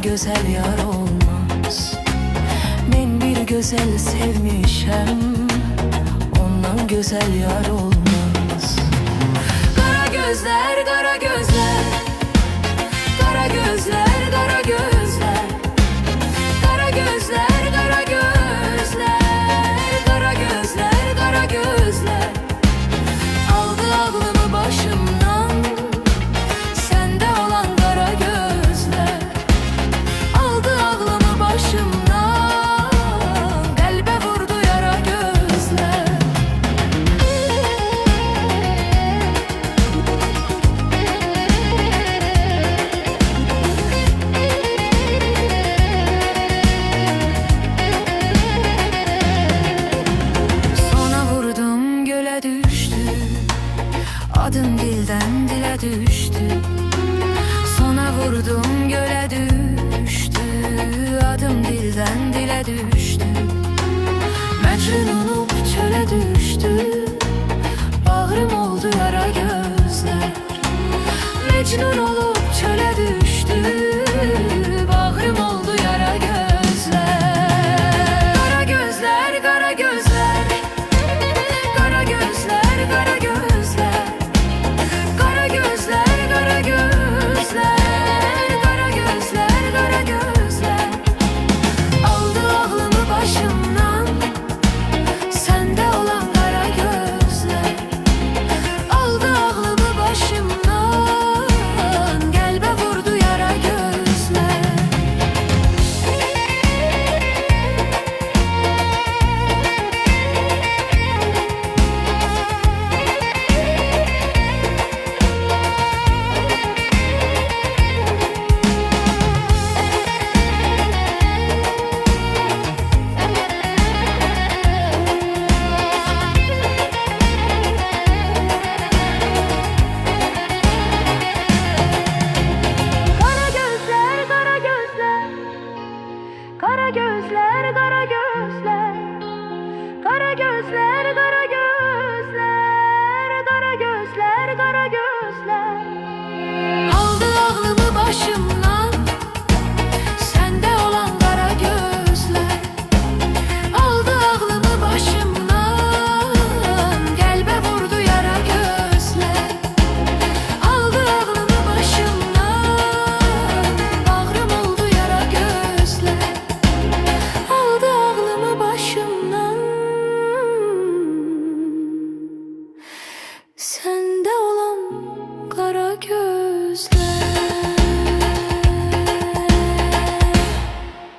gözəl yar olmaz. Men bir gözəl sevmişəm, ondan gözəl yar olmaz. Qara gözlər, qara gözlər, qara gözlər, qara gözlər, qara gözlər, qara gözlər, qara gözlər, qara gözlər. Aldı ağlımı başımdan, sende olan qara gözlər. Aldı ağlımı başımdan, qəlbə vurdu yara gözlər. Sonra vurdum gölə düştü, adın dildən dilə düştü. Sonra vurdum gölə düştü, adım dildən dilə düştü. Məcnun olub çölə düştü, bağrım oldu yara gözlər. Mecnun olub çölə düştü, bağrım oldu yara gözlər. Qara gözlər, qara gözlər, qara gözlər, qara gözlər, qara gözlər, qara gözlər, qara gözlər, qara gözlər. Aldı ağlımı başımdan, sende olan qara gözlər. Aldı ağlımı başımdan, qəlbə vurdu yara gözlər. Kara gözler, kara gözler, kara gözler, kara gözler, kara gözler, kara gözler. Aldı ağlımı başım